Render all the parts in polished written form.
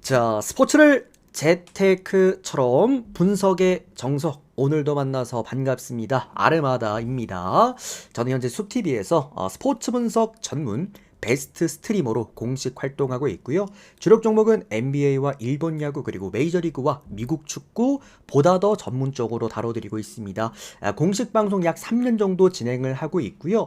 자, 스포츠를 재테크처럼 분석의 정석. 오늘도 만나서 반갑습니다. 아르마다입니다. 저는 현재 숲TV에서 스포츠 분석 전문 베스트 스트리머로 공식 활동하고 있고요. 주력 종목은 NBA와 일본 야구 그리고 메이저리그와 미국 축구 보다 더 전문적으로 다뤄드리고 있습니다. 공식 방송 약 3년 정도 진행을 하고 있고요.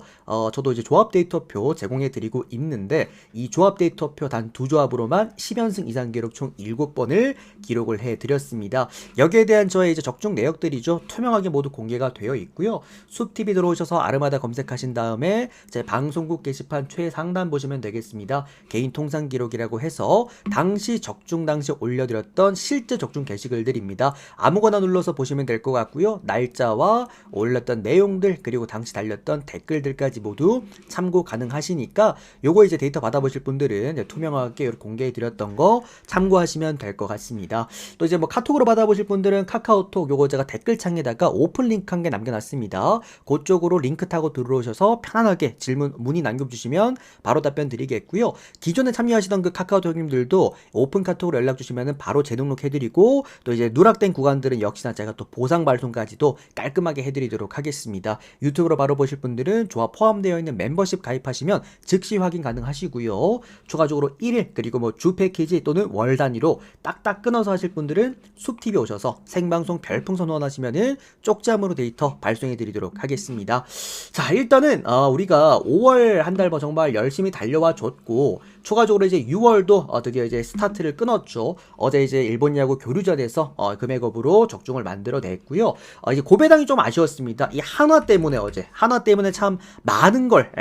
저도 이제 조합 데이터표 제공해드리고 있는데 이 조합 데이터표 단 두 조합으로만 10연승 이상 기록 총 7번을 기록을 해드렸습니다. 여기에 대한 저의 이제 적중 내역들이죠. 투명하게 모두 공개가 되어 있고요. 숲TV 들어오셔서 아르마다 검색하신 다음에 제 방송국 게시판 최상단 보시면 되겠습니다. 개인 통상 기록이라고 해서 당시 적중 당시 올려드렸던 실제 적중 게시글들입니다. 아무거나 눌러서 보시면 될 것 같고요. 날짜와 올렸던 내용들 그리고 당시 달렸던 댓글들까지 모두 참고 가능하시니까 요거 이제 데이터 받아보실 분들은 투명하게 이렇게 공개해드렸던 거 참고하시면 될 것 같습니다. 또 이제 뭐 카톡으로 받아보실 분들은 카카오톡 요거 제가 댓글창에다가 오픈 링크 한 개 남겨놨습니다. 그쪽으로 링크 타고 들어오셔서 편안하게 질문 문의 남겨주시면 바로 답변 드리겠고요. 기존에 참여하시던 그 카카오톡 님들도 오픈 카톡으로 연락 주시면 바로 재등록 해드리고 또 이제 누락된 구간들은 역시나 제가 또 보상 발송까지도 깔끔하게 해드리도록 하겠습니다. 유튜브로 바로 보실 분들은 조합 포함되어 있는 멤버십 가입하시면 즉시 확인 가능하시고요. 추가적으로 1일 그리고 뭐 주 패키지 또는 월 단위로 딱딱 끊어서 하실 분들은 숲TV 오셔서 생방송 별풍선 후원하시면은 쪽잠으로 데이터 발송해드리도록 하겠습니다. 자, 일단은 우리가 5월 한 달 정말 열심히 달려와 줬고 추가적으로 이제 6월도 드디어 이제 스타트를 끊었죠. 어제 이제 일본 야구 교류전에서 금액업으로 적중을 만들어냈고요. 이제 고배당이 좀 아쉬웠습니다. 이 한화 때문에 어제 한화 때문에 참 많은 걸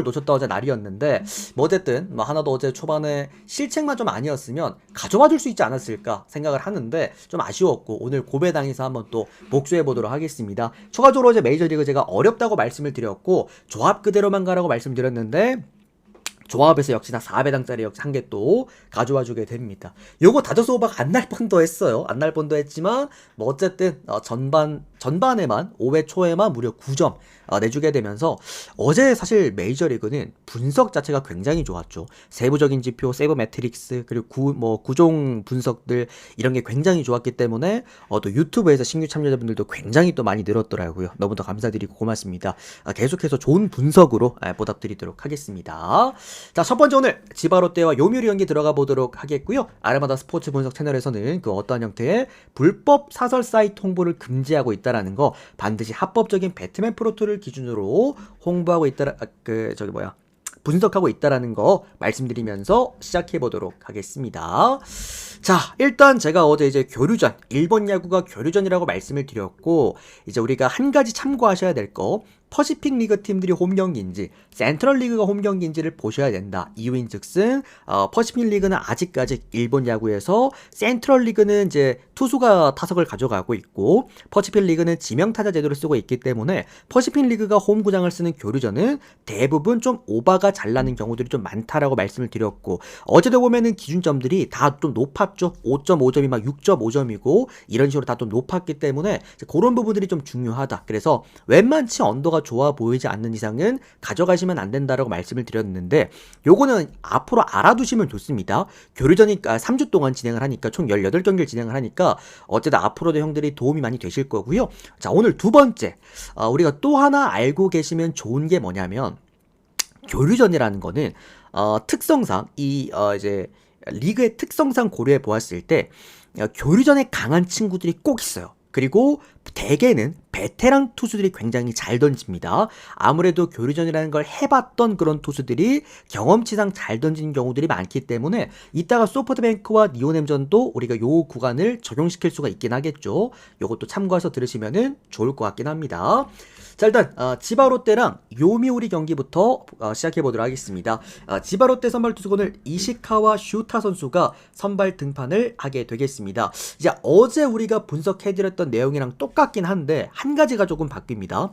놓쳤다 어제 날이었는데 뭐 어쨌든 뭐 하나도 어제 초반에 실책만 좀 아니었으면 가져와 줄 수 있지 않았을까 생각을 하는데 좀 아쉬웠고 오늘 고배당에서 한번 또 복수해 보도록 하겠습니다. 추가적으로 어제 메이저리그 제가 어렵다고 말씀을 드렸고 조합 그대로만 가라고 말씀드렸는데 조합에서 역시나 4배당짜리 역시 한 개 또 가져와 주게 됩니다. 요거 다저스 오버가 안 날 뻔도 했어요. 안 날 뻔도 했지만 뭐 어쨌든 전반에만 5회 초에만 무려 9점 내주게 되면서 어제 사실 메이저리그는 분석 자체가 굉장히 좋았죠. 세부적인 지표, 세부 매트릭스 그리고 구종 분석들 이런 게 굉장히 좋았기 때문에 또 유튜브에서 신규 참여자분들도 굉장히 또 많이 늘었더라고요. 너무도 감사드리고 고맙습니다. 계속해서 좋은 분석으로 보답드리도록 하겠습니다. 자, 첫 번째 오늘 지바롯데와 요미우리 경기 들어가 보도록 하겠고요. 아르마다 스포츠 분석 채널에서는 그 어떠한 형태의 불법 사설 사이트 홍보를 금지하고 있다라는 거 반드시 합법적인 배트맨 프로토를 기준으로 홍보하고 있다 분석하고 있다라는 거 말씀드리면서 시작해 보도록 하겠습니다. 자, 일단 제가 어제 이제 교류전, 일본 야구가 교류전이라고 말씀을 드렸고 이제 우리가 한 가지 참고하셔야 될 거 퍼시픽 리그 팀들이 홈 경기인지 센트럴 리그가 홈 경기인지를 보셔야 된다. 이유인즉슨 퍼시픽 리그는 아직까지 일본 야구에서 센트럴 리그는 이제 투수가 타석을 가져가고 있고 퍼시픽 리그는 지명 타자 제도를 쓰고 있기 때문에 퍼시픽 리그가 홈 구장을 쓰는 교류전은 대부분 좀 오바가 잘 나는 경우들이 좀 많다라고 말씀을 드렸고 어제도 보면은 기준점들이 다 좀 높았죠. 5.5점이 막 6.5점이고 이런 식으로 다 좀 높았기 때문에 그런 부분들이 좀 중요하다. 그래서 웬만치 언더가 좋아 보이지 않는 이상은 가져가시면 안 된다라고 말씀을 드렸는데 요거는 앞으로 알아두시면 좋습니다. 교류전이 3주 동안 진행을 하니까 총 18경기를 진행을 하니까 어쨌든 앞으로도 형들이 도움이 많이 되실 거고요. 자, 오늘 두 번째 우리가 또 하나 알고 계시면 좋은 게 뭐냐면 교류전이라는 거는 특성상 이제 리그의 특성상 고려해 보았을 때 교류전에 강한 친구들이 꼭 있어요. 그리고 대개는 베테랑 투수들이 굉장히 잘 던집니다. 아무래도 교류전이라는 걸 해봤던 그런 투수들이 경험치상 잘 던지는 경우들이 많기 때문에 이따가 소프트뱅크와 니오넴전도 우리가 요 구간을 적용시킬 수가 있긴 하겠죠. 요것도 참고해서 들으시면 좋을 것 같긴 합니다. 자, 일단 지바롯데랑 요미우리 경기부터 시작해보도록 하겠습니다. 지바롯데 선발 투수는 이시카와 슈타 선수가 선발 등판을 하게 되겠습니다. 이제 어제 우리가 분석해드렸던 내용이랑 똑같긴 한데 한 가지가 조금 바뀝니다.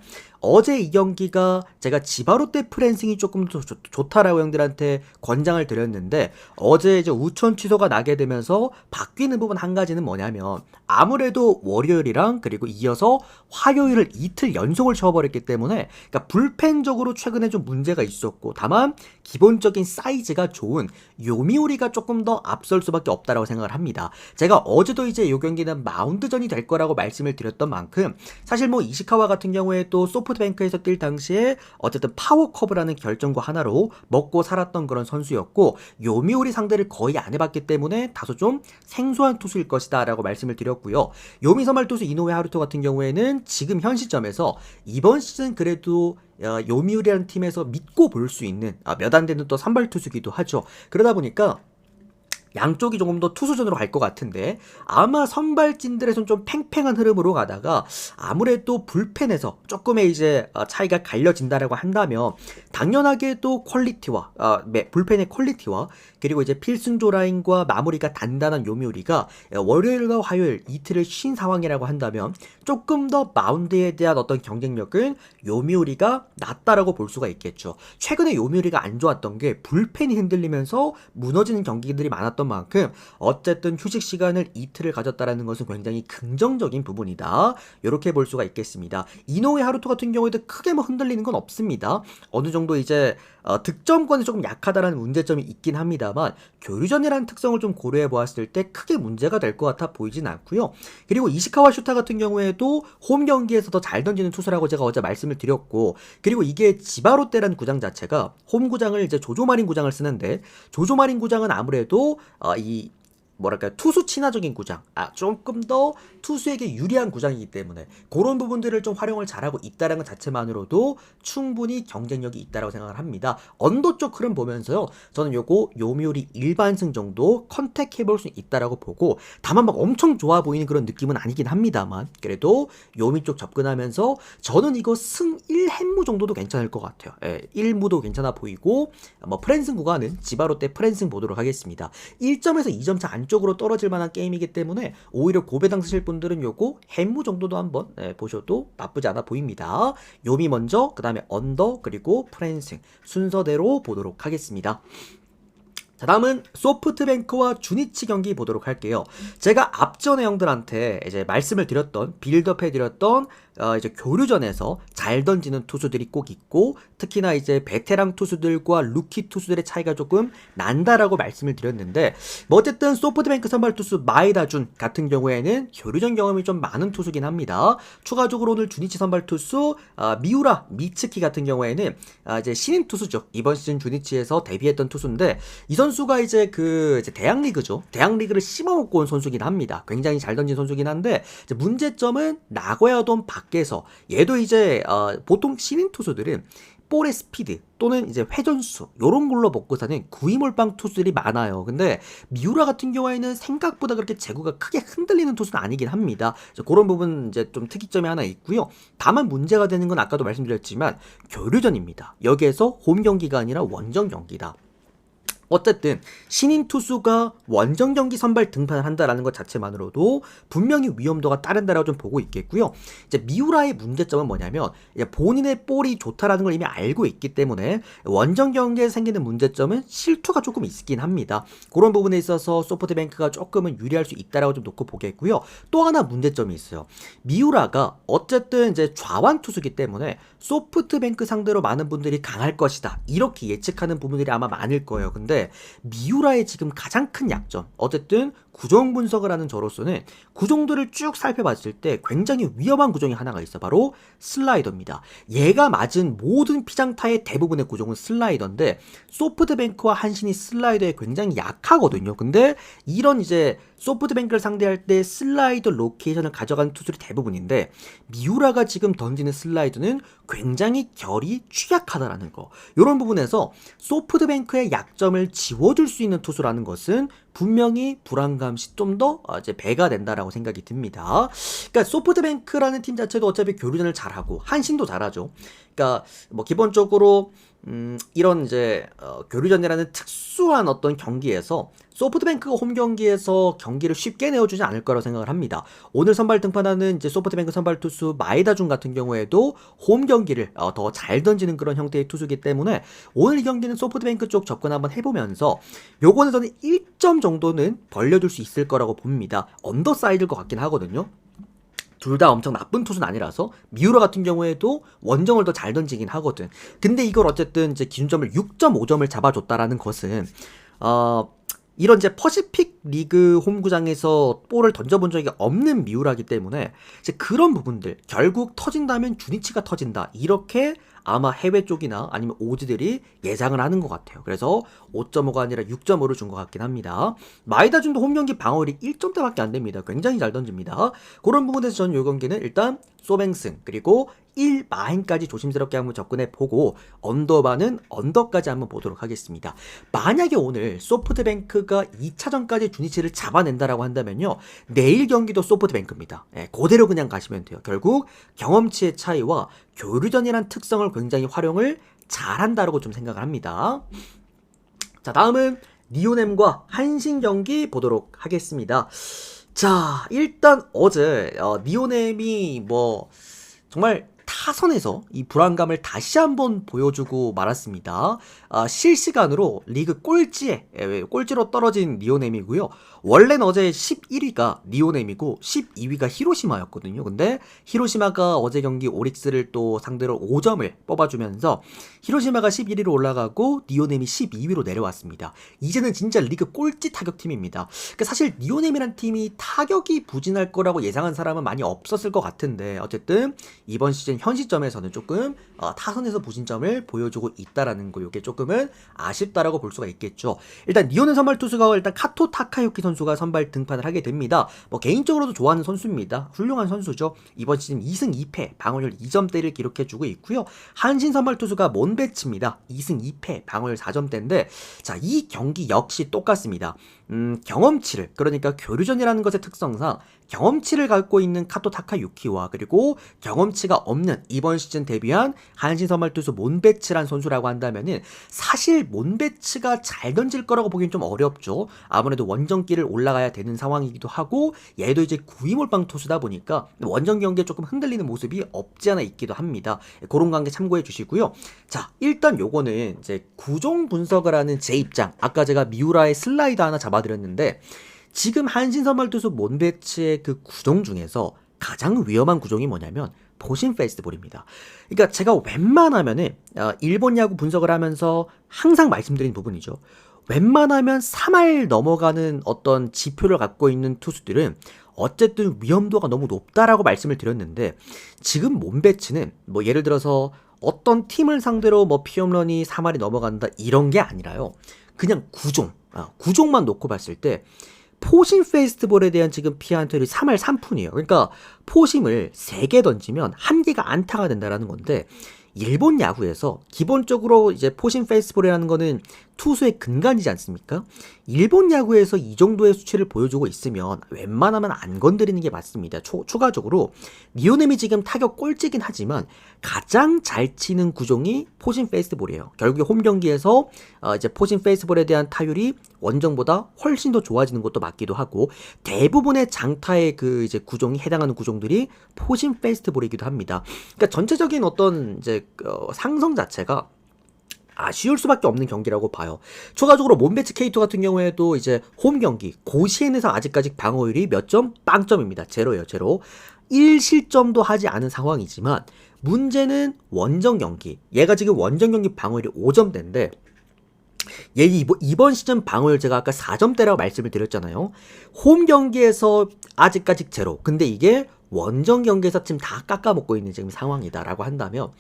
어제 이 경기가 제가 지바롯데 프랜싱이 조금 더 좋다라고 형들한테 권장을 드렸는데 어제 이제 우천 취소가 나게 되면서 바뀌는 부분 한 가지는 뭐냐면 아무래도 월요일이랑 그리고 이어서 화요일을 이틀 연속을 쳐버렸기 때문에 그러니까 불펜적으로 최근에 좀 문제가 있었고 다만 기본적인 사이즈가 좋은 요미우리가 조금 더 앞설 수밖에 없다라고 생각을 합니다. 제가 어제도 이제 이 경기는 마운드전이 될 거라고 말씀을 드렸던 만큼 사실 뭐 이시카와 같은 경우에 또 소프트뱅크에서 뛸 당시에 어쨌든 파워커브라는 결정과 하나로 먹고 살았던 그런 선수였고 요미우리 상대를 거의 안 해봤기 때문에 다소 좀 생소한 투수일 것이다 라고 말씀을 드렸고요. 요미 선발 투수 이노ue 하루토 같은 경우에는 지금 현 시점에서 이번 시즌 그래도 요미우리라는 팀에서 믿고 볼 수 있는 몇 안 되는 또 선발 투수기도 하죠. 그러다 보니까 양쪽이 조금 더 투수전으로 갈 것 같은데 아마 선발진들에선 좀 팽팽한 흐름으로 가다가 아무래도 불펜에서 조금의 이제 차이가 갈려진다라고 한다면 당연하게 또 퀄리티와 불펜의 퀄리티와 그리고 이제 필승조 라인과 마무리가 단단한 요미우리가 월요일과 화요일 이틀을 쉰 상황이라고 한다면 조금 더 마운드에 대한 어떤 경쟁력은 요미우리가 낫다라고 볼 수가 있겠죠. 최근에 요미우리가 안 좋았던 게 불펜이 흔들리면서 무너지는 경기들이 많았던 만큼 어쨌든 휴식 시간을 이틀을 가졌다라는 것은 굉장히 긍정적인 부분이다. 이렇게 볼 수가 있겠습니다. 이노ue 하루토 같은 경우에도 크게 뭐 흔들리는 건 없습니다. 어느 정도 이제 득점권이 조금 약하다라는 문제점이 있긴 합니다만 교류전이라는 특성을 좀 고려해 보았을 때 크게 문제가 될 것 같아 보이진 않고요. 그리고 이시카와 슈타 같은 경우에도 홈 경기에서 더 잘 던지는 투수라고 제가 어제 말씀을 드렸고 그리고 이게 지바롯데라는 구장 자체가 홈 구장을 이제 조조마린 구장을 쓰는데 조조마린 구장은 아무래도 이 뭐랄까 투수 친화적인 구장 조금 더 투수에게 유리한 구장이기 때문에 그런 부분들을 좀 활용을 잘하고 있다는 것 자체만으로도 충분히 경쟁력이 있다고 생각을 합니다. 언더 쪽 흐름 보면서요 저는 요거 요미우리 일반승 정도 컨택해볼 수 있다라고 보고 다만 막 엄청 좋아 보이는 그런 느낌은 아니긴 합니다만 그래도 요미 쪽 접근하면서 저는 이거 승 1햄무 정도도 괜찮을 것 같아요. 1무도 괜찮아 보이고 뭐 프랜승 구간은 지바롯데 프랜승 보도록 하겠습니다. 1점에서 2점 차 안쪽으로 떨어질 만한 게임이기 때문에 오히려 고배당 쓰실 분들은 요거 햄무 정도도 한번 보셔도 나쁘지 않아 보입니다. 요미 먼저 그 다음에 언더 그리고 프랜승 순서대로 보도록 하겠습니다. 자 다음은 소프트뱅크와 주니치 경기 보도록 할게요. 제가 앞전에 형들한테 이제 말씀을 드렸던 빌드업 해드렸던 이제 교류전에서 잘 던지는 투수들이 꼭 있고 특히나 이제 베테랑 투수들과 루키 투수들의 차이가 조금 난다라고 말씀을 드렸는데 뭐 어쨌든 소프트뱅크 선발 투수 마에다준 같은 경우에는 교류전 경험이 좀 많은 투수긴 합니다. 추가적으로 오늘 주니치 선발 투수 미우라 미츠키 같은 경우에는 이제 신인 투수죠. 이번 시즌 주니치에서 데뷔했던 투수인데 이 선수가 이제 이제 대학리그죠. 대학리그를 씹어먹고 온 선수긴 합니다. 굉장히 잘 던진 선수긴 한데 이제 문제점은 나고야돔 밖에서 얘도 이제 보통 신인 투수들은 볼의 스피드 또는 이제 회전수 요런 걸로 먹고 사는 구이몰빵 투수들이 많아요. 근데 미우라 같은 경우에는 생각보다 그렇게 제구가 크게 흔들리는 투수는 아니긴 합니다. 그런 부분 이제 좀 특이점이 하나 있고요. 다만 문제가 되는 건 아까도 말씀드렸지만 교류전입니다. 여기에서 홈 경기가 아니라 원정 경기다. 어쨌든 신인 투수가 원정 경기 선발 등판을 한다라는 것 자체만으로도 분명히 위험도가 따른다라고 좀 보고 있겠고요. 이제 미우라의 문제점은 뭐냐면 본인의 볼이 좋다라는 걸 이미 알고 있기 때문에 원정 경기에 생기는 문제점은 실투가 조금 있긴 합니다. 그런 부분에 있어서 소프트뱅크가 조금은 유리할 수 있다라고 좀 놓고 보겠고요. 또 하나 문제점이 있어요. 미우라가 어쨌든 이제 좌완 투수기 때문에 소프트뱅크 상대로 많은 분들이 강할 것이다 이렇게 예측하는 부분들이 아마 많을 거예요. 근데 미우라의 지금 가장 큰 약점 어쨌든 구종 분석을 하는 저로서는 구종들을 쭉 살펴봤을 때 굉장히 위험한 구종이 하나가 있어 바로 슬라이더입니다. 얘가 맞은 모든 피장타의 대부분의 구종은 슬라이더인데 소프트뱅크와 한신이 슬라이더에 굉장히 약하거든요. 근데 이런 이제 소프트뱅크를 상대할 때 슬라이더 로케이션을 가져가는 투수들이 대부분인데 미우라가 지금 던지는 슬라이더는 굉장히 결이 취약하다라는 거. 이런 부분에서 소프트뱅크의 약점을 지워줄 수 있는 투수라는 것은 분명히 불안감시 좀 더 이제 배가 된다라고 생각이 듭니다. 그러니까 소프트뱅크라는 팀 자체도 어차피 교류전을 잘하고 한신도 잘하죠. 그러니까 뭐 기본적으로 이런 이제 교류전이라는 특수한 어떤 경기에서 소프트뱅크가 홈 경기에서 경기를 쉽게 내어주지 않을 거라고 생각을 합니다. 오늘 선발 등판하는 이제 소프트뱅크 선발 투수 마에다 준 같은 경우에도 홈 경기를 더 잘 던지는 그런 형태의 투수이기 때문에 오늘 이 경기는 소프트뱅크 쪽 접근 한번 해보면서 요거는 저는 1점 정도는 벌려줄 수 있을 거라고 봅니다. 언더사이드일 것 같긴 하거든요. 둘 다 엄청 나쁜 투수는 아니라서 미우라 같은 경우에도 원정을 더 잘 던지긴 하거든. 근데 이걸 어쨌든 이제 기준점을 6.5점을 잡아줬다라는 것은 이런 이제 퍼시픽 리그 홈구장에서 볼을 던져본 적이 없는 미우라기 때문에 이제 그런 부분들 결국 터진다면 주니치가 터진다 이렇게 아마 해외 쪽이나 아니면 오즈들이 예상을 하는 것 같아요. 그래서 5.5가 아니라 6.5를 준 것 같긴 합니다. 마에다준도 홈 경기 방어율이 1점대밖에 안 됩니다. 굉장히 잘 던집니다. 그런 부분에서 저는 이 경기는 일단 소뱅승 그리고 1마행까지 조심스럽게 한번 접근해 보고 언더바는 언더까지 한번 보도록 하겠습니다. 만약에 오늘 소프트뱅크가 2차전까지 주니치를 잡아낸다라고 한다면요. 내일 경기도 소프트뱅크입니다. 그대로 그냥 가시면 돼요. 결국 경험치의 차이와 교류전이란 특성을 굉장히 활용을 잘한다라고 좀 생각을 합니다. 자, 다음은 니오넴과 한신 경기 보도록 하겠습니다. 자, 일단 어제 니오넴이 뭐 정말 타선에서 이 불안감을 다시 한번 보여주고 말았습니다. 실시간으로 리그 꼴찌로 떨어진 니오넴이고요. 원래는 어제 11위가 니오넴이고 12위가 히로시마였거든요. 근데 히로시마가 어제 경기 오릭스를 또 상대로 5점을 뽑아주면서 히로시마가 11위로 올라가고 니오넴이 12위로 내려왔습니다. 이제는 진짜 리그 꼴찌 타격팀입니다. 그러니까 사실 니오넴이란 팀이 타격이 부진할 거라고 예상한 사람은 많이 없었을 것 같은데 어쨌든 이번 시즌 현 시점에서는 조금 타선에서 부진점을 보여주고 있다라는 거 이게 조금은 아쉽다라고 볼 수가 있겠죠. 일단 니오넴 선발 투수가 일단 카토 타카유키 선수가 선발 등판을 하게 됩니다. 뭐 개인적으로도 좋아하는 선수입니다. 훌륭한 선수죠. 이번 시즌 2승 2패 방어율 2점대를 기록해주고 있고요. 한신 선발 투수가 몬베츠입니다. 2승 2패 방어율 4점대인데 자, 이 경기 역시 똑같습니다. 경험치를 그러니까 교류전이라는 것의 특성상 경험치를 갖고 있는 카토 타카유키와 그리고 경험치가 없는 이번 시즌 데뷔한 한신 선발 투수 몬베츠란 선수라고 한다면은 사실 몬베츠가 잘 던질 거라고 보기엔 좀 어렵죠. 아무래도 원정길을 올라가야 되는 상황이기도 하고 얘도 이제 9위 몰빵 투수다 보니까 원정 경기에 조금 흔들리는 모습이 없지 않아 있기도 합니다. 그런 관계 참고해 주시고요. 자, 일단 요거는 이제 구종 분석을 하는 제 입장. 아까 제가 미우라의 슬라이드 하나 잡아드렸는데 지금 한신 선발 투수 몬베츠의 그 구종 중에서 가장 위험한 구종이 뭐냐면 포신 페스트볼입니다. 그러니까 제가 웬만하면은 일본 야구 분석을 하면서 항상 말씀드린 부분이죠. 웬만하면 3할 넘어가는 어떤 지표를 갖고 있는 투수들은 어쨌든 위험도가 너무 높다라고 말씀을 드렸는데 지금 몬베츠는 뭐 예를 들어서 어떤 팀을 상대로 뭐 피홈런이 3할이 넘어간다 이런 게 아니라요. 그냥 구종만 놓고 봤을 때 포심 페이스트볼에 대한 지금 피안타율이 3할 3푼이에요. 그러니까 포심을 3개 던지면 1개가 안타가 된다라는 건데 일본 야구에서 기본적으로 이제 포심 페이스트볼이라는 거는 투수의 근간이지 않습니까? 일본 야구에서 이 정도의 수치를 보여주고 있으면 웬만하면 안 건드리는 게 맞습니다. 추가적으로 니오넴이 지금 타격 꼴찌긴 하지만 가장 잘 치는 구종이 포신 페이스트볼이에요. 결국에 홈 경기에서 이제 포신 페이스트볼에 대한 타율이 원정보다 훨씬 더 좋아지는 것도 맞기도 하고 대부분의 장타의 그 이제 구종이 해당하는 구종들이 포신 페이스트볼이기도 합니다. 그러니까 전체적인 어떤 이제 상성 자체가 아쉬울 수밖에 없는 경기라고 봐요. 추가적으로 몬베츠 K2 같은 경우에도 이제 홈 경기 고시엔에서 아직까지 방어율이 몇 점? 빵점입니다. 제로예요, 제로. 1실점도 하지 않은 상황이지만 문제는 원정 경기. 얘가 지금 원정 경기 방어율이 5점대인데 얘 이번 시즌 방어율 제가 아까 4점대라고 말씀을 드렸잖아요. 홈 경기에서 아직까지 제로. 근데 이게 원정 경기에서 지금 다 깎아먹고 있는 지금 상황이다라고 한다면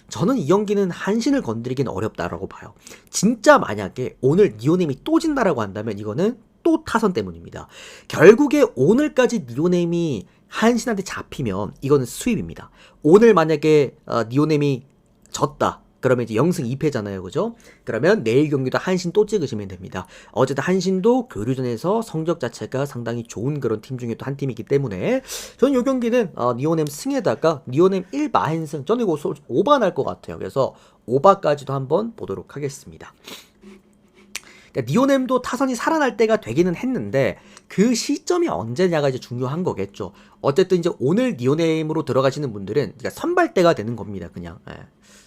저는 이 경기는 한신을 건드리긴 어렵다라고 봐요. 진짜 만약에 오늘 니오넴이 또 진다라고 한다면 이거는 또 타선 때문입니다. 결국에 오늘까지 니오넴이 한신한테 잡히면 이거는 수입입니다. 오늘 만약에 니오넴이 졌다. 그러면 이제 0승 2패잖아요. 그죠? 그러면 내일 경기도 한신 또 찍으시면 됩니다. 어쨌든 한신도 교류전에서 성적 자체가 상당히 좋은 그런 팀 중에 또 한 팀이기 때문에 저는 이 경기는 니오넴 승에다가 니오넴 1마행승 저는 이거 오바 날 것 같아요. 그래서 오바까지도 한번 보도록 하겠습니다. 그러니까 니오넴도 타선이 살아날 때가 되기는 했는데 그 시점이 언제냐가 이제 중요한 거겠죠. 어쨌든 이제 오늘 니오넴으로 들어가시는 분들은 그러니까 선발대가 되는 겁니다. 그냥. 예.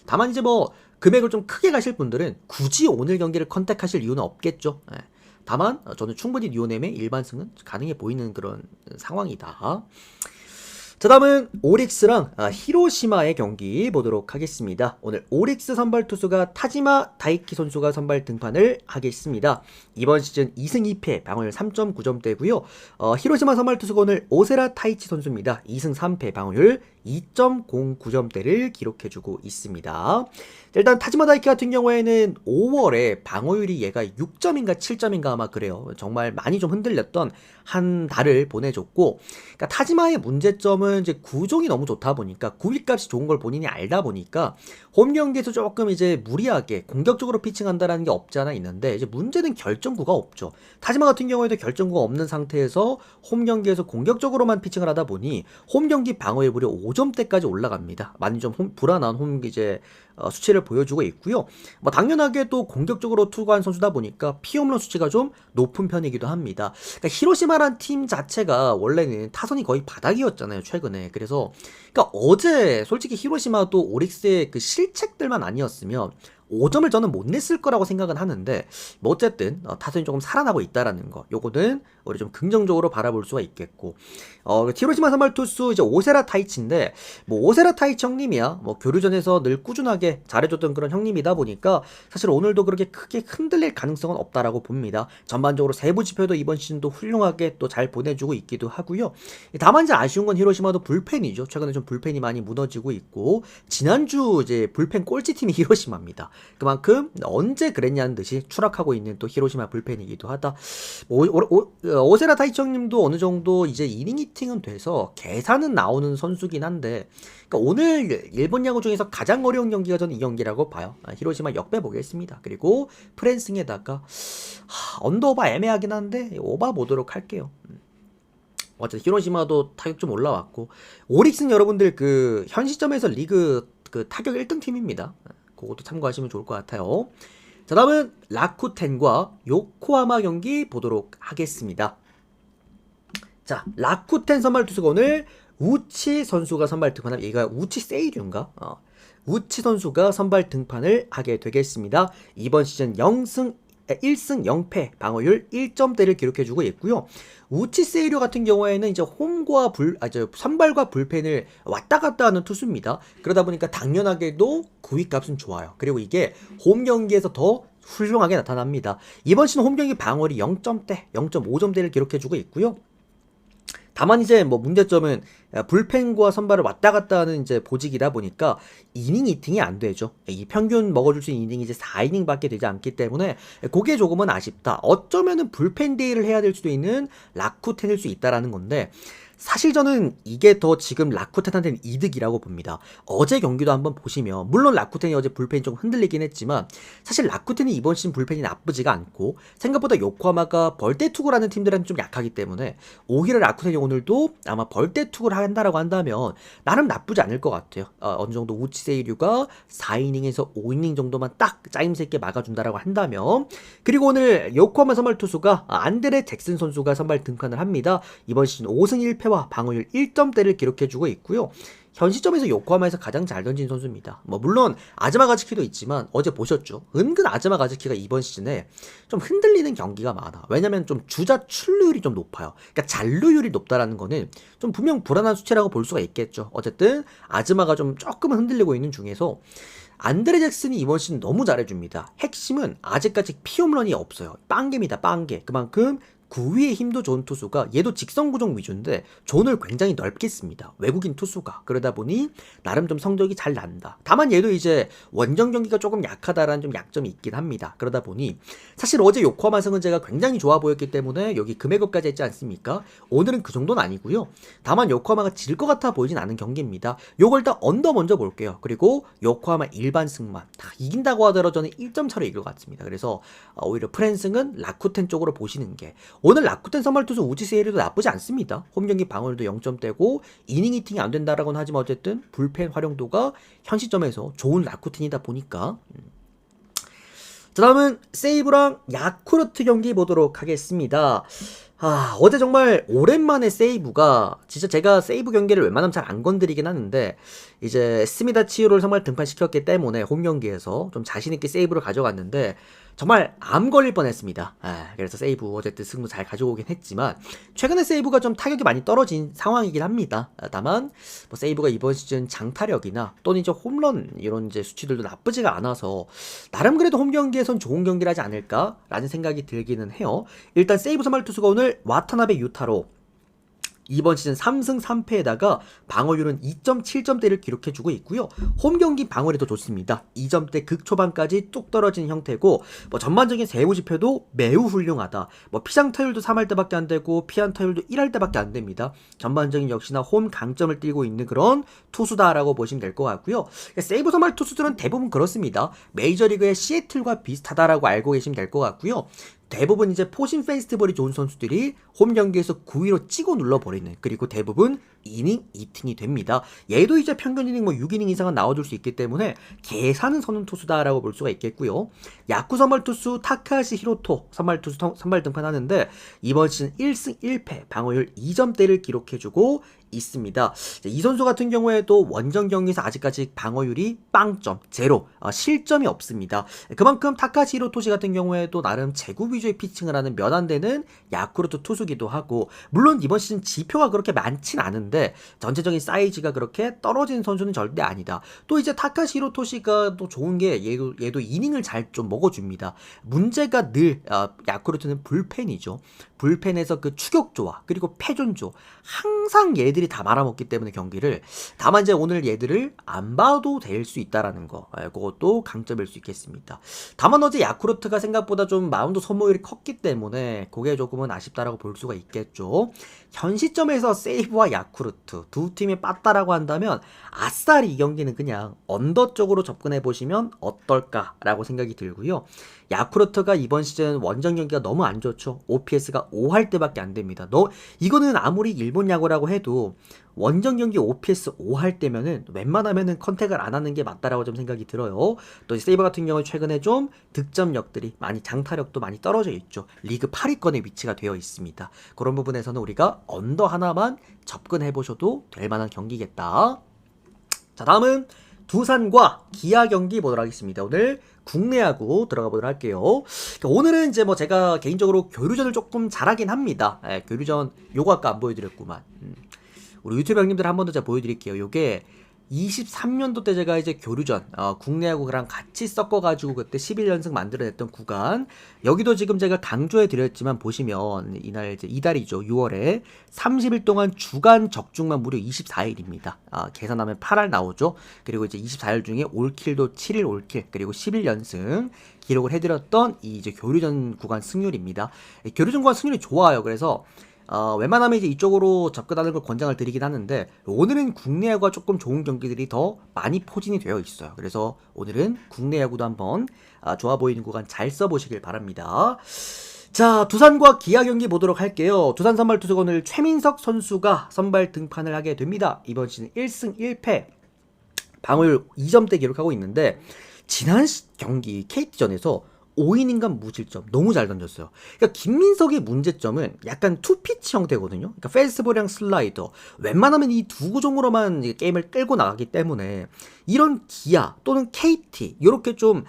다만 이제 뭐 금액을 좀 크게 가실 분들은 굳이 오늘 경기를 컨택하실 이유는 없겠죠. 예. 다만 저는 충분히 니오넴의 일반승은 가능해 보이는 그런 상황이다. 자, 다음은 오릭스랑 히로시마의 경기 보도록 하겠습니다. 오늘 오릭스 선발 투수가 타지마 다이키 선수가 선발 등판을 하겠습니다. 이번 시즌 2승 2패 방어율 3.9점대고요. 히로시마 선발 투수가 오늘 오세라 타이치 선수입니다. 2승 3패 방어율 2.09점대를 기록해주고 있습니다. 일단 타지마 다이키 같은 경우에는 5월에 방어율이 얘가 6점인가 7점인가 아마 그래요. 정말 많이 좀 흔들렸던 한 달을 보내줬고, 그러니까 타지마의 문제점은 이제 구종이 너무 좋다 보니까 구위값이 좋은 걸 본인이 알다 보니까 홈 경기에서 조금 이제 무리하게 공격적으로 피칭한다라는 게 없지 않아 있는데 이제 문제는 결정구가 없죠. 타지마 같은 경우에도 결정구가 없는 상태에서 홈 경기에서 공격적으로만 피칭을 하다 보니 홈 경기 방어율 무려 5점대까지 올라갑니다. 많이 좀 불안한 홈 이제 수치를 보여주고 있고요. 뭐 당연하게 또 공격적으로 투구한 선수다 보니까 피홈런 수치가 좀 높은 편이기도 합니다. 그러니까 히로시마란 팀 자체가 원래는 타선이 거의 바닥이었잖아요, 최근에. 그래서 그러니까 어제 솔직히 히로시마도 오릭스의 그 실책들만 아니었으면 5점을 저는 못 냈을 거라고 생각은 하는데 뭐 어쨌든 타선이 조금 살아나고 있다라는 거 요거는 우리 좀 긍정적으로 바라볼 수가 있겠고 히로시마 선발 투수 이제 오세라 타이치인데 뭐 오세라 타이치 형님이야 뭐 교류전에서 늘 꾸준하게 잘해줬던 그런 형님이다 보니까 사실 오늘도 그렇게 크게 흔들릴 가능성은 없다라고 봅니다. 전반적으로 세부 지표도 이번 시즌도 훌륭하게 또 잘 보내주고 있기도 하고요. 다만 이제 아쉬운 건 히로시마도 불펜이죠. 최근에 좀 불펜이 많이 무너지고 있고 지난주 이제 불펜 꼴찌팀이 히로시마입니다. 그만큼 언제 그랬냐는 듯이 추락하고 있는 또 히로시마 불펜이기도 하다. 오세라 타이청님도 어느 정도 이제 이닝 히팅은 돼서 계산은 나오는 선수긴 한데 그러니까 오늘 일본 야구 중에서 가장 어려운 경기가 저는 이 경기라고 봐요. 히로시마 역배 보겠습니다. 그리고 프랜승에다가 언더오바 애매하긴 한데 오바 보도록 할게요. 어쨌든 히로시마도 타격 좀 올라왔고 오릭스는 여러분들 그 현 시점에서 리그 그 타격 1등 팀입니다. 그것도 참고하시면 좋을 것 같아요. 자, 다음은 라쿠텐과 요코하마 경기 보도록 하겠습니다. 자, 라쿠텐 선발 투수가 오늘 우치 선수가 선발 등판을 얘가 우치 세이류인가? 우치 선수가 선발 등판을 하게 되겠습니다. 이번 시즌 1승 0패 방어율 1점대를 기록해주고 있고요. 우치 세이류 같은 경우에는 이제 홈과 선발과 불펜을 왔다 갔다 하는 투수입니다. 그러다 보니까 당연하게도 구위값은 좋아요. 그리고 이게 홈 경기에서 더 훌륭하게 나타납니다. 이번 시즌 홈 경기 방어율이 0점대, 0.5점대를 기록해주고 있고요. 다만 이제 뭐 문제점은 불펜과 선발을 왔다 갔다 하는 이제 보직이다 보니까 이닝 히팅이 안 되죠. 이 평균 먹어줄 수 있는 이닝이 이제 4이닝밖에 되지 않기 때문에 그게 조금은 아쉽다. 어쩌면은 불펜 데이를 해야 될 수도 있는 라쿠텐일 수 있다라는 건데 사실 저는 이게 더 지금 라쿠텐한테는 이득이라고 봅니다. 어제 경기도 한번 보시면 물론 라쿠텐이 어제 불펜이 좀 흔들리긴 했지만 사실 라쿠텐이 이번 시즌 불펜이 나쁘지가 않고 생각보다 요코하마가 벌떼 투구를 하는 팀들한테 좀 약하기 때문에 오히려 라쿠텐이 오늘도 아마 벌떼 투구를 한다라고 한다면 나름 나쁘지 않을 것 같아요. 어느 정도 우치세이류가 4이닝에서 5이닝 정도만 딱 짜임새 있게 막아준다라고 한다면 그리고 오늘 요코하마 선발 투수가 안드레 잭슨 선수가 선발 등판을 합니다. 이번 시즌 5승 1패와 방어율 1점대를 기록해주고 있고요. 현 시점에서 요코하마에서 가장 잘 던진 선수입니다. 뭐 물론 아즈마 가즈키도 있지만 어제 보셨죠? 은근 아즈마 가즈키가 이번 시즌에 좀 흔들리는 경기가 많아. 왜냐면 좀 주자 출루율이 좀 높아요. 그러니까 잔루율이 높다라는 거는 좀 분명 불안한 수치라고 볼 수가 있겠죠. 어쨌든 아즈마가 좀 조금은 흔들리고 있는 중에서 안드레 잭슨이 이번 시즌 너무 잘해줍니다. 핵심은 아직까지 피홈런이 없어요. 빵개입니다. 빵개. 그만큼 구위의 힘도 좋은 투수가 얘도 직선 구종 위주인데 존을 굉장히 넓게 씁니다. 외국인 투수가. 그러다 보니 나름 좀 성적이 잘 난다. 다만 얘도 이제 원정 경기가 조금 약하다라는 좀 약점이 있긴 합니다. 그러다 보니 사실 어제 요코하마 승은제가 굉장히 좋아 보였기 때문에 여기 금액업까지 했지 않습니까? 오늘은 그 정도는 아니고요. 다만 요코하마가 질 것 같아 보이진 않은 경기입니다. 요걸 일단 언더 먼저 볼게요. 그리고 요코하마 일반 승만 다 이긴다고 하더라도 저는 1점 차로 이길 것 같습니다. 그래서 오히려 프랜승은 라쿠텐 쪽으로 보시는 게, 오늘 라쿠텐 선발 투수 우지세이리도 나쁘지 않습니다. 홈 경기 방어율도 0점대고 이닝 히팅이 안 된다라고는 하지만 어쨌든 불펜 활용도가 현 시점에서 좋은 라쿠텐이다 보니까. 자, 다음은 세이브랑 야쿠르트 경기 보도록 하겠습니다. 어제 정말 오랜만에 세이브가, 진짜 제가 세이브 경기를 웬만하면 잘 안 건드리긴 하는데 이제 스미다 치유를 정말 등판시켰기 때문에 홈 경기에서 좀 자신있게 세이브를 가져갔는데 정말 암 걸릴 뻔했습니다. 그래서 세이브 어쨌든 승부 잘 가져오긴 했지만 최근에 세이브가 좀 타격이 많이 떨어진 상황이긴 합니다. 다만 뭐 세이브가 이번 시즌 장타력이나 또는 이제 홈런 이런 이제 수치들도 나쁘지가 않아서 나름 그래도 홈 경기에선 좋은 경기를 하지 않을까라는 생각이 들기는 해요. 일단 세이브 선발 투수가 오늘 와타나베 유타로 이번 시즌 3승 3패에다가 방어율은 2.7점대를 기록해주고 있고요. 홈 경기 방어율도 좋습니다. 2점대 극초반까지 뚝 떨어진 형태고, 뭐 전반적인 세부 지표도 매우 훌륭하다. 뭐 피장 타율도 3할 때밖에 안 되고 피안 타율도 1할 때밖에 안 됩니다. 전반적인 역시나 홈 강점을 띠고 있는 그런 투수다라고 보시면 될 것 같고요. 세이브 선발 투수들은 대부분 그렇습니다. 메이저리그의 시애틀과 비슷하다라고 알고 계시면 될 것 같고요. 대부분 이제 포신 페스티벌이 좋은 선수들이 홈 경기에서 9위로 찍어 눌러버리는, 그리고 대부분 이닝 2팅이 됩니다. 얘도 이제 평균 이닝 뭐 6이닝 이상은 나와줄 수 있기 때문에 계산은 서는 투수다라고 볼 수가 있겠고요. 야쿠 선발 투수 타카시 히로토 선발 투수 선발 등판하는데 이번 시즌 1승 1패 방어율 2점대를 기록해주고 있습니다. 이 선수 같은 경우에도 원정 경기에서 아직까지 방어율이 빵점, 제로, 실점이 없습니다. 그만큼 타카시 히로토시 같은 경우에도 나름 제구 위주의 피칭을 하는 몇 안 되는 야쿠르트 투수기도 하고, 물론 이번 시즌 지표가 그렇게 많진 않은데 전체적인 사이즈가 그렇게 떨어지는 선수는 절대 아니다. 또 이제 타카시 히로토시가 또 좋은 게 얘도 이닝을 잘 좀 먹어줍니다. 문제가 늘 야쿠르트는 불펜이죠. 불펜에서 그 추격조와 그리고 패존조 항상 얘들이 다 말아먹기 때문에 경기를, 다만 이제 오늘 얘들을 안 봐도 될 수 있다라는 거, 그것도 강점일 수 있겠습니다. 다만 어제 야쿠르트가 생각보다 좀 마운드 소모율이 컸기 때문에 그게 조금은 아쉽다라고 볼 수가 있겠죠. 현 시점에서 세이브와 야쿠르트 두 팀이 빠따라고 한다면 아싸리 이 경기는 그냥 언더 쪽으로 접근해 보시면 어떨까라고 생각이 들고요. 야쿠르트가 이번 시즌 원정 경기가 너무 안 좋죠. OPS가 5할 때밖에 안 됩니다. 이거는 아무리 일본 야구라고 해도 원정 경기 OPS 5할 때면은 웬만하면은 컨택을 안 하는 게 맞다라고 좀 생각이 들어요. 또 세이버 같은 경우 최근에 좀 득점력들이 많이, 장타력도 많이 떨어져 있죠. 리그 8위권에 위치가 되어 있습니다. 그런 부분에서는 우리가 언더 하나만 접근해 보셔도 될 만한 경기겠다. 자, 다음은 두산과 기아 경기 보도록 하겠습니다. 오늘 국내 야구 들어가 보도록 할게요. 오늘은 이제 뭐 제가 개인적으로 교류전을 조금 잘하긴 합니다. 교류전 요거 아까 안 보여드렸구만. 우리 유튜브 형님들 한 번 더 제가 보여드릴게요. 요게 23년도 때 제가 이제 교류전 국내 야구랑 같이 섞어가지고 그때 11연승 만들어냈던 구간, 여기도 지금 제가 강조해 드렸지만 보시면 이날 이제 이달이죠. 6월에 30일 동안 주간 적중만 무려 24일입니다. 계산하면 8할 나오죠. 그리고 이제 24일 중에 올킬도 7일 올킬, 그리고 11연승 기록을 해드렸던 이 이제 교류전 구간 승률입니다. 교류전 구간 승률이 좋아요. 그래서 웬만하면 이제 이쪽으로 접근하는 걸 권장을 드리긴 하는데 오늘은 국내 야구가 조금 좋은 경기들이 더 많이 포진이 되어 있어요. 그래서 오늘은 국내 야구도 한번 좋아 보이는 구간 잘 써보시길 바랍니다. 자, 두산과 기아 경기 보도록 할게요. 두산 선발 투수가 오늘 최민석 선수가 선발 등판을 하게 됩니다. 이번 시즌 1승 1패 방어율 2점대 기록하고 있는데 지난 경기 KT전에서 5이닝간 무실점 너무 잘 던졌어요. 그러니까 김민석의 문제점은 약간 투피치 형태거든요. 그러니까 페스트볼이랑 슬라이더, 웬만하면 이 두 구종으로만 게임을 끌고 나가기 때문에 이런 기아 또는 KT 이렇게 좀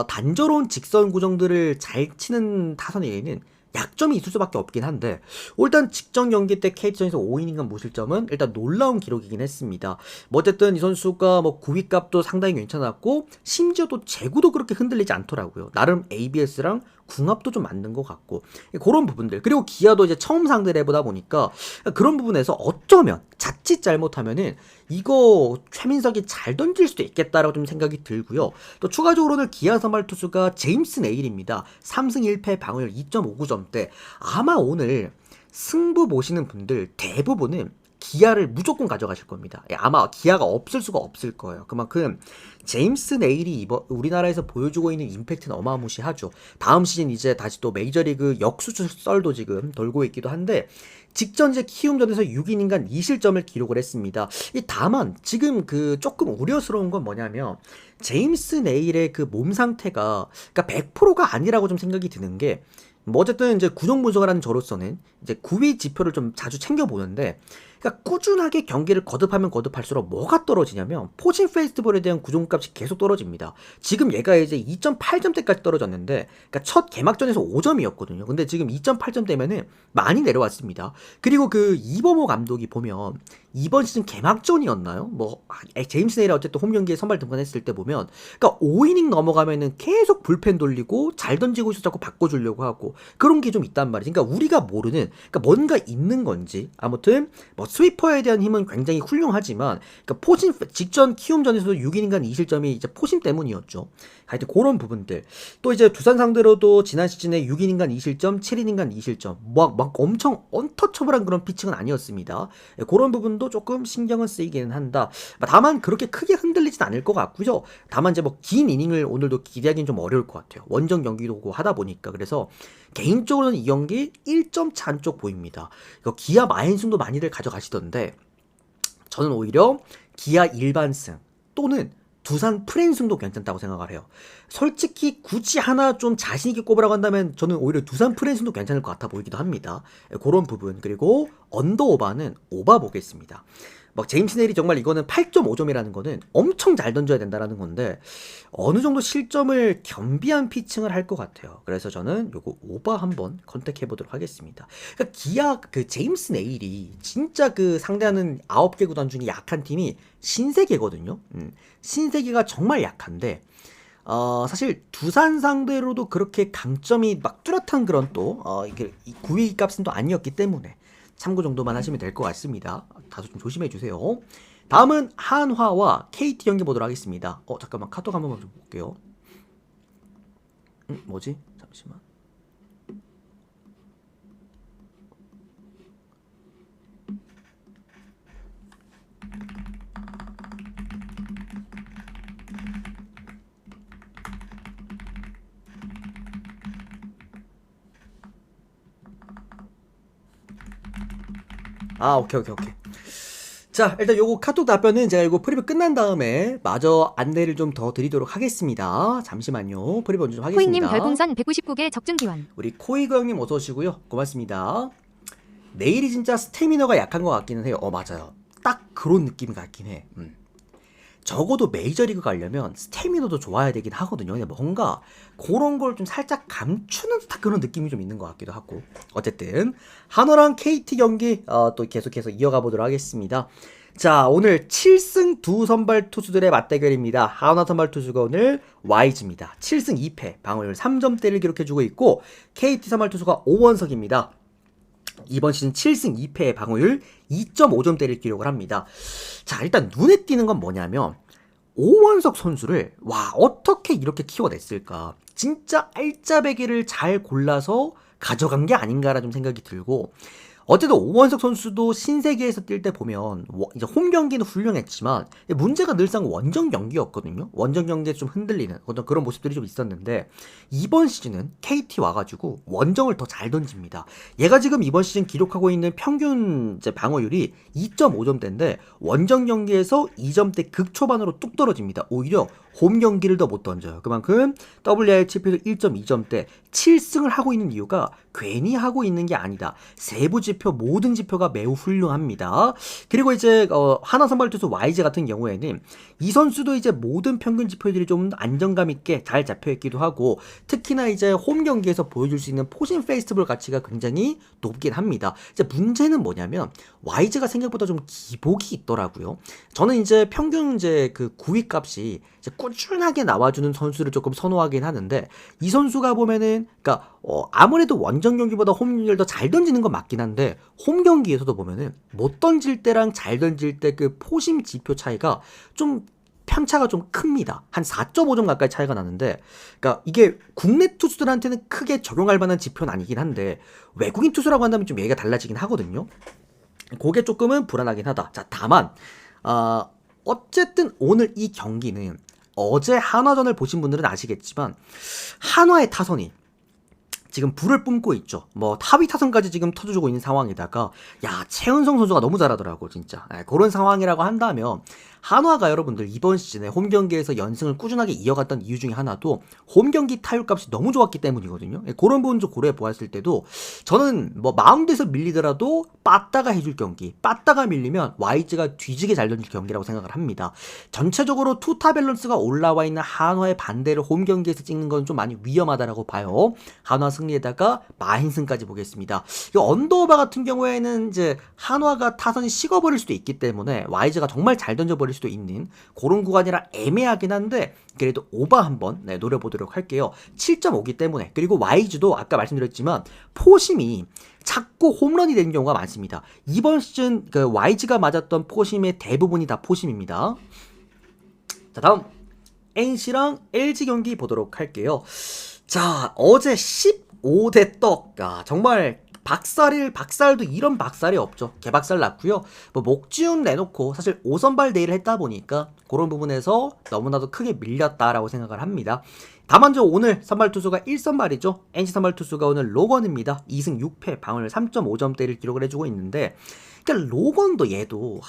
단조로운 직선 구종들을 잘 치는 타선에게는 약점이 있을 수밖에 없긴 한데, 일단 직전 경기 때 KT전에서 5이닝간 무실점은 일단 놀라운 기록이긴 했습니다. 뭐 어쨌든 이 선수가 뭐 구위값도 상당히 괜찮았고 심지어 또 제구도 그렇게 흔들리지 않더라고요. 나름 ABS랑 궁합도 좀 맞는 것 같고 그런 부분들 그리고 기아도 이제 처음 상대를 해보다 보니까 그런 부분에서 어쩌면 자칫 잘못하면은 이거 최민석이 잘 던질 수도 있겠다라고 좀 생각이 들고요. 또 추가적으로는 기아 선발 투수가 제임스 네일입니다. 3승 1패 방어율 2.59점대. 아마 오늘 승부 보시는 분들 대부분은 기아를 무조건 가져가실 겁니다. 아마 기아가 없을 수가 없을 거예요. 그만큼 제임스 네일이 이번 우리나라에서 보여주고 있는 임팩트는 어마무시하죠. 다음 시즌 이제 다시 또 메이저리그 역수출 썰도 지금 돌고 있기도 한데 직전 이제 키움전에서 6이닝간 2실점을 기록을 했습니다. 다만 지금 그 조금 우려스러운 건 뭐냐면 제임스 네일의 그 몸 상태가 그러니까 100%가 아니라고 좀 생각이 드는 게 뭐 어쨌든 이제 구종 분석을 하는 저로서는 이제 구위 지표를 좀 자주 챙겨 보는데 그러니까 꾸준하게 경기를 거듭하면 거듭할수록 뭐가 떨어지냐면 포진 페스티벌에 대한 구종값이 계속 떨어집니다. 지금 얘가 이제 2.8점대까지 떨어졌는데 그러니까 첫 개막전에서 5점이었거든요. 근데 지금 2.8점대면은 많이 내려왔습니다. 그리고 그 이범호 감독이 보면 이번 시즌 개막전이었나요? 뭐 제임스 네일이 어쨌든 홈 경기에 선발 등판했을 때 보면 그러니까 5이닝 넘어가면은 계속 불펜 돌리고 잘 던지고 있어 자꾸 바꿔주려고 하고 그런 게 좀 있단 말이지. 그러니까 우리가 모르는 그러니까 뭔가 있는 건지 아무튼 뭐 스위퍼에 대한 힘은 굉장히 훌륭하지만 그러니까 포심 직전 키움전에서도 6이닝간 2실점이 이제 포심 때문이었죠. 하여튼 그런 부분들 또 이제 두산 상대로도 지난 시즌에 6이닝간 2실점 7이닝간 2실점 막 엄청 언터처블한 그런 피칭은 아니었습니다. 그런 부분도 조금 신경은 쓰이기는 한다. 다만 그렇게 크게 흔들리진 않을 것 같고요. 다만 이제 뭐 긴 이닝을 오늘도 기대하기는 좀 어려울 것 같아요. 원정 경기도 하다 보니까 그래서 개인적으로는 이 경기 1점 차 안쪽 보입니다. 이거 기아 마인승도 많이들 가져가시던데 저는 오히려 기아 일반승 또는 두산 프랜승도 괜찮다고 생각을 해요. 솔직히 굳이 하나 좀 자신있게 꼽으라고 한다면 저는 오히려 두산 프랜승도 괜찮을 것 같아 보이기도 합니다. 그런 부분 그리고 언더 오바는 오바 보겠습니다. 막 제임스 네일이 정말 이거는 8.5점이라는 거는 엄청 잘 던져야 된다라는 건데 어느 정도 실점을 겸비한 피칭을 할 것 같아요. 그래서 저는 요거 오바 한번 컨택해 보도록 하겠습니다. 그러니까 기아 그 제임스 네일이 진짜 그 상대하는 9개 구단 중에 약한 팀이 신세계거든요. 신세계가 정말 약한데 사실 두산 상대로도 그렇게 강점이 막 뚜렷한 그런 또 이게 9위 값은 또 아니었기 때문에 참고 정도만 하시면 될 것 같습니다. 다소 좀 조심해 주세요. 다음은 한화와 KT 경기 보도록 하겠습니다. 잠깐만 카톡 한 번만 좀 볼게요. 뭐지? 잠시만. 오케이. 자, 일단 요거 카톡 답변은 제가 이거 프리뷰 끝난 다음에 마저 안내를 좀 더 드리도록 하겠습니다. 잠시만요. 프리뷰 먼저 좀 하겠습니다. 코이님 별풍선 199개 적중 기원. 우리 코이그 형님 어서 오시고요. 고맙습니다. 내일이 진짜 스태미너가 약한 것 같기는 해요. 맞아요. 딱 그런 느낌 같긴 해. 적어도 메이저리그 가려면 스태미너도 좋아야 되긴 하거든요. 근데 뭔가 그런 걸 좀 살짝 감추는 듯한 그런 느낌이 좀 있는 것 같기도 하고 어쨌든 한화랑 KT 경기 또 계속해서 이어가 보도록 하겠습니다. 자, 오늘 7승 두 선발 투수들의 맞대결입니다. 한화 선발 투수가 오늘 YG입니다. 7승 2패 방어율 3점대를 기록해주고 있고 KT 선발 투수가 오원석입니다. 이번 시즌 7승 2패의 방어율 2.5점대를 기록을 합니다. 자, 일단 눈에 띄는 건 뭐냐면 오원석 선수를 어떻게 이렇게 키워냈을까. 진짜 알짜배기를 잘 골라서 가져간 게 아닌가라 좀 생각이 들고 어쨌든 오원석 선수도 신세계에서 뛸 때 보면 이제 홈 경기는 훌륭했지만 문제가 늘상 원정 경기였거든요. 원정 경기에 좀 흔들리는 어떤 그런 모습들이 좀 있었는데 이번 시즌은 KT 와가지고 원정을 더 잘 던집니다. 얘가 지금 이번 시즌 기록하고 있는 평균 이제 방어율이 2.5점대인데 원정 경기에서 2점대 극초반으로 뚝 떨어집니다. 오히려 홈 경기를 더 못 던져요. 그만큼 WR 지표도 1.2점대 7승을 하고 있는 이유가 괜히 하고 있는 게 아니다. 세부 지표 지표 모든 지표가 매우 훌륭합니다. 그리고 이제 하나 선발 투수 YG 같은 경우에는 이 선수도 이제 모든 평균 지표들이 좀 안정감 있게 잘 잡혀 있기도 하고, 특히나 이제 홈 경기에서 보여줄 수 있는 포심 페스티벌 가치가 굉장히 높긴 합니다. 이제 문제는 뭐냐면 YG가 생각보다 좀 기복이 있더라고요. 저는 이제 평균 이제 그 구위 값이 이제 꾸준하게 나와주는 선수를 조금 선호하긴 하는데, 이 선수가 보면은 그러니까 아무래도 원정 경기보다 홈 경기를 더 잘 던지는 건 맞긴 한데, 홈 경기에서도 보면은 못 던질 때랑 잘 던질 때 그 포심 지표 차이가 좀 편차가 좀 큽니다. 한 4.5점 가까이 차이가 나는데, 그러니까 이게 국내 투수들한테는 크게 적용할 만한 지표는 아니긴 한데 외국인 투수라고 한다면 좀 얘기가 달라지긴 하거든요. 그게 조금은 불안하긴 하다. 자, 다만 어쨌든 오늘 이 경기는 어제 한화전을 보신 분들은 아시겠지만 한화의 타선이 지금 불을 뿜고 있죠. 뭐 타비 타선까지 지금 터져주고 있는 상황에다가 최은성 선수가 너무 잘하더라고 진짜. 그런 상황이라고 한다면 한화가 여러분들 이번 시즌에 홈 경기에서 연승을 꾸준하게 이어갔던 이유 중에 하나도 홈 경기 타율값이 너무 좋았기 때문이거든요. 그런 부분 좀 고려해 보았을 때도 저는 뭐 마운드에서 밀리더라도 빠따가 해줄 경기, 빠따가 밀리면 YG가 뒤지게 잘 던질 경기라고 생각을 합니다. 전체적으로 투타 밸런스가 올라와 있는 한화의 반대를 홈 경기에서 찍는 건 좀 많이 위험하다라고 봐요. 한화 승리에다가 마힌승까지 보겠습니다. 이 언더오바 같은 경우에는 이제 한화가 타선이 식어버릴 수도 있기 때문에 YG가 정말 잘 던져버릴 수도 있는 그런 구간이라 애매하긴 한데, 그래도 오바 한번 노려보도록 할게요. 7.5기 때문에. 그리고 YG도 아까 말씀드렸지만 포심이 자꾸 홈런이 되는 경우가 많습니다. 이번 시즌 그 YG가 맞았던 포심의 대부분이 다 포심입니다. 자, 다음 NC랑 LG 경기 보도록 할게요. 자, 어제 15대 떡. 정말 박살도 이런 박살이 없죠. 개박살 났고요. 뭐 목지훈 내놓고 사실 5선발 대회를 했다 보니까 그런 부분에서 너무나도 크게 밀렸다라고 생각을 합니다. 다만 오늘 선발 투수가 1선발이죠. NC 선발 투수가 오늘 로건입니다. 2승 6패 방어율 3.5점대를 기록을 해주고 있는데, 그러니까 로건도 얘도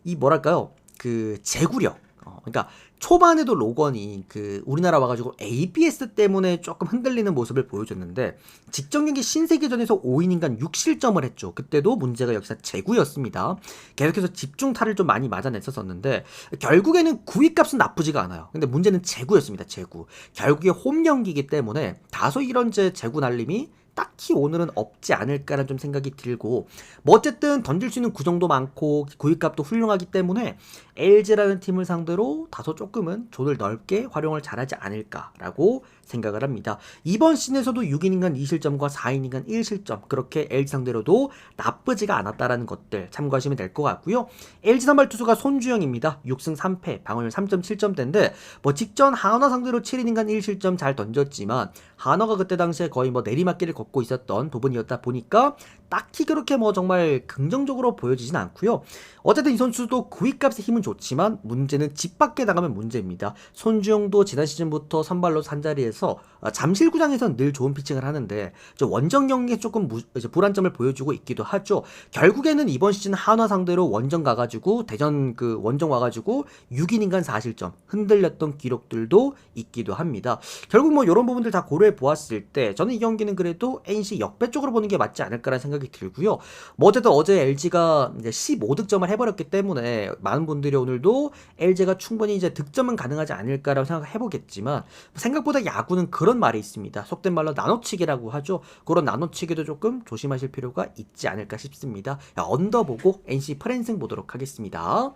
이 뭐랄까요, 그 제구력. 그러니까 초반에도 로건이 그 우리나라 와가지고 ABS 때문에 조금 흔들리는 모습을 보여줬는데, 직전 경기 신세계전에서 5이닝간 6실점을 했죠. 그때도 문제가 역시 제구였습니다. 계속해서 집중타를 좀 많이 맞아냈었는데 결국에는 구위값은 나쁘지가 않아요. 근데 문제는 제구였습니다. 제구. 결국에 홈 경기이기 때문에 다소 이런 제구 날림이 딱히 오늘은 없지 않을까라는 좀 생각이 들고, 뭐 어쨌든 던질 수 있는 구정도 많고 구위값도 훌륭하기 때문에 LG라는 팀을 상대로 다소 조금은 존을 넓게 활용을 잘하지 않을까라고 생각을 합니다. 이번 시즌에서도 6이닝간 2실점과 4이닝간 1실점, 그렇게 LG 상대로도 나쁘지가 않았다라는 것들 참고하시면 될 것 같고요. LG 선발 투수가 손주영입니다. 6승 3패 방어율 3.7점대인데 뭐 직전 한화 상대로 7이닝간 1실점 잘 던졌지만 한화가 그때 당시에 거의 뭐 내리막길을 걷고 있었던 부분이었다 보니까 딱히 그렇게 뭐 정말 긍정적으로 보여지진 않고요. 어쨌든 이 선수도 구위값의 힘은 좋지만 문제는 집 밖에 나가면 문제입니다. 손주영도 지난 시즌부터 선발로 산자리에서 잠실구장에서는 늘 좋은 피칭을 하는데 원정 경기에 조금 불안점을 보여주고 있기도 하죠. 결국에는 이번 시즌 한화 상대로 원정 가가지고 대전 그 원정 와가지고 6이닝간 4실점 흔들렸던 기록들도 있기도 합니다. 결국 뭐 이런 부분들 다 고려해 보았을 때 저는 이 경기는 그래도 NC 역배 쪽으로 보는 게 맞지 않을까라는 생각이 들고요. 뭐 어쨌든 어제 LG가 이제 15득점을 해버렸기 때문에 많은 분들이 오늘도 LG가 충분히 이제 득점은 가능하지 않을까라고 생각해보겠지만, 생각보다 야구는 그런 말이 있습니다. 속된 말로 나노치기라고 하죠. 그런 나노치기도 조금 조심하실 필요가 있지 않을까 싶습니다. 언더 보고 NC 프랜승 보도록 하겠습니다.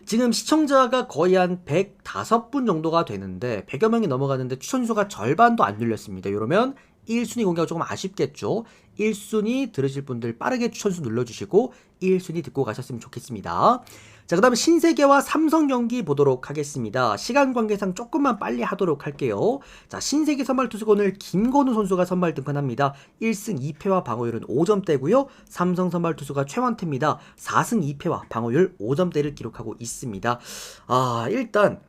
지금 시청자가 거의 한 105분 정도가 되는데 100여 명이 넘어가는데 추천수가 절반도 안 눌렸습니다. 이러면 1순위 공개가 조금 아쉽겠죠. 1순위 들으실 분들 빠르게 추천수 눌러주시고 1순위 듣고 가셨으면 좋겠습니다. 자, 그 다음에 신세계와 삼성 경기 보도록 하겠습니다. 시간 관계상 조금만 빨리 하도록 할게요. 자, 신세계 선발 투수가 오늘 김건우 선수가 선발 등판합니다. 1승 2패와 방어율은 5점대고요. 삼성 선발 투수가 최원태입니다. 4승 2패와 방어율 5점대를 기록하고 있습니다. 일단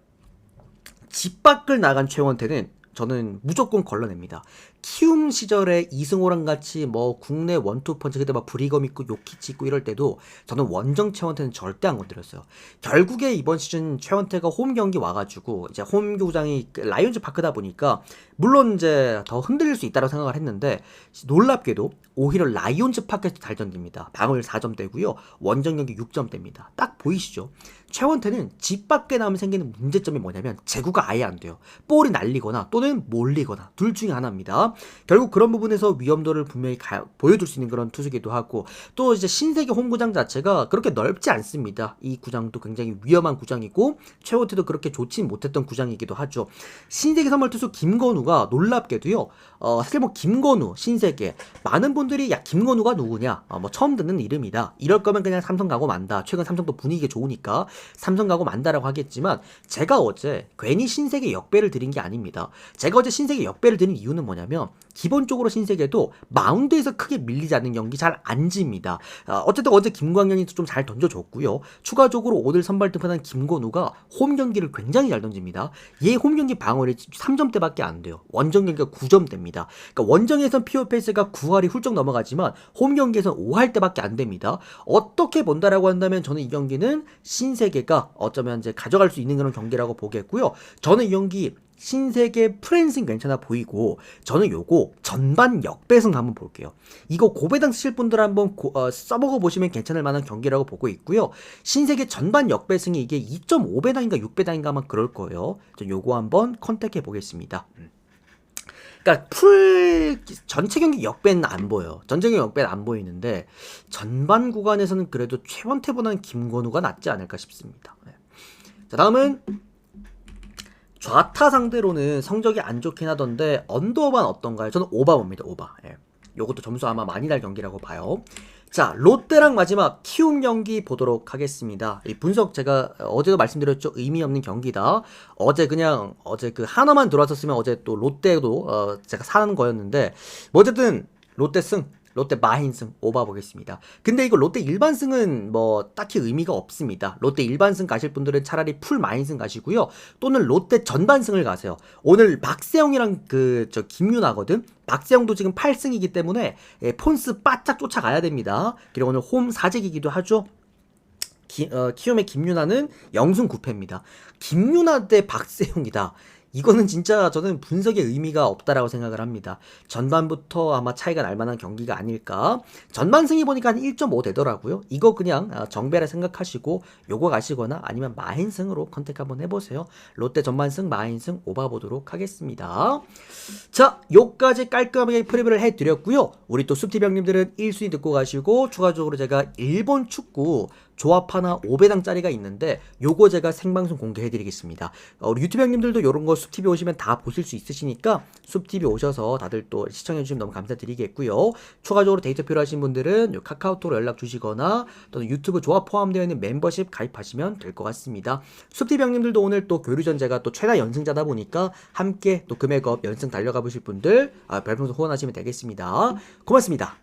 집 밖을 나간 최원태는 저는 무조건 걸러냅니다. 키움 시절에 이승호랑 같이 뭐 국내 원투펀치 그때 막 브리검 있고 요키치 있고 이럴 때도 저는 원정 최원태는 절대 안 건드렸어요. 결국에 이번 시즌 최원태가 홈 경기 와가지고 이제 홈 구장이 라이온즈 파크다 보니까 물론 이제 더 흔들릴 수 있다고 생각을 했는데 놀랍게도 오히려 라이온즈 파크에서 잘 던집니다. 방어율 4점대고요. 원정 경기 6점대입니다. 딱 보이시죠? 최원태는 집 밖에 나오면 생기는 문제점이 뭐냐면 제구가 아예 안 돼요. 볼이 날리거나 또는 몰리거나 둘 중에 하나입니다. 결국 그런 부분에서 위험도를 분명히 보여줄 수 있는 그런 투수기도 하고 또 이제 신세계 홈구장 자체가 그렇게 넓지 않습니다. 이 구장도 굉장히 위험한 구장이고 최원태도 그렇게 좋지 못했던 구장이기도 하죠. 신세계 선발 투수 김건우가 놀랍게도요. 사실 뭐 김건우, 신세계 많은 분들이 야 김건우가 누구냐 뭐 처음 듣는 이름이다. 이럴 거면 그냥 삼성 가고 만다. 최근 삼성도 분위기가 좋으니까 삼성 가고 만다라고 하겠지만 제가 어제 괜히 신세계 역배를 드린 게 아닙니다. 제가 어제 신세계 역배를 드린 이유는 뭐냐면 기본적으로 신세계도 마운드에서 크게 밀리지 않는 경기 잘 안 집니다. 어쨌든 어제 김광현이 좀 잘 던져줬고요. 추가적으로 오늘 선발 등판한 김건우가 홈 경기를 굉장히 잘 던집니다. 얘 홈 경기 방어율이 3점대밖에 안 돼요. 원정 경기가 9점대입니다. 그러니까 원정에선 피어 페이스가 9할이 훌쩍 넘어가지만 홈 경기에선 5할대밖에 안 됩니다. 어떻게 본다라고 한다면 저는 이 경기는 신세계가 어쩌면 이제 가져갈 수 있는 그런 경기라고 보겠고요. 저는 이 경기 신세계 프랜승 괜찮아 보이고 저는 요거 전반 역배승 한번 볼게요. 이거 고배당 쓰실 분들 한번 써보고 보시면 괜찮을 만한 경기라고 보고 있고요. 신세계 전반 역배승이 이게 2.5배당인가 6배당인가 아마 그럴 거예요. 저 요거 한번 컨택해 보겠습니다. 그러니까 전체 경기 역배는 안 보여. 전체 경기 역배는 안 보이는데 전반 구간에서는 그래도 최원태보다는 김건우가 낫지 않을까 싶습니다. 네. 자, 다음은 좌타 상대로는 성적이 안 좋긴 하던데 언더바는 어떤가요? 저는 오바 봅니다. 오바. 예. 요것도 점수 아마 많이 날 경기라고 봐요. 자, 롯데랑 마지막 키움 경기 보도록 하겠습니다. 이 분석 제가 어제도 말씀드렸죠. 의미 없는 경기다. 어제 그 하나만 들어왔었으면 어제 또 롯데도 제가 사는 거였는데 뭐 어쨌든 롯데 승. 롯데 마인승 오바 보겠습니다. 근데 이거 롯데 일반승은 뭐 딱히 의미가 없습니다. 롯데 일반승 가실 분들은 차라리 풀 마인승 가시고요. 또는 롯데 전반승을 가세요. 오늘 박세영이랑 김윤아거든. 박세영도 지금 8승이기 때문에 폰스 바짝 쫓아가야 됩니다. 그리고 오늘 홈 사직이기도 하죠. 키움의 김윤아는 0승 9패입니다. 김윤아 대 박세영이다. 이거는 진짜 저는 분석의 의미가 없다라고 생각을 합니다. 전반부터 아마 차이가 날 만한 경기가 아닐까. 전반승이 보니까 한 1.5 되더라고요. 이거 그냥 정배라 생각하시고 요거 가시거나 아니면 마인승으로 컨택 한번 해보세요. 롯데 전반승 마인승 오바 보도록 하겠습니다. 자, 요까지 깔끔하게 프리뷰를 해드렸고요. 우리 또 숲TV 형님들은 1순위 듣고 가시고 추가적으로 제가 일본 축구 조합 하나 5배당짜리가 있는데 요거 제가 생방송 공개해드리겠습니다. 우리 유튜브 형님들도 요런 거 숲TV 오시면 다 보실 수 있으시니까 숲TV 오셔서 다들 또 시청해주시면 너무 감사드리겠고요. 추가적으로 데이터 필요하신 분들은 요 카카오톡으로 연락 주시거나 또는 유튜브 조합 포함되어 있는 멤버십 가입하시면 될 것 같습니다. 숲TV 형님들도 오늘 또 교류전 제가 또 최다 연승자다 보니까 함께 또 금액업 연승 달려가 보실 분들 별풍선 후원하시면 되겠습니다. 고맙습니다.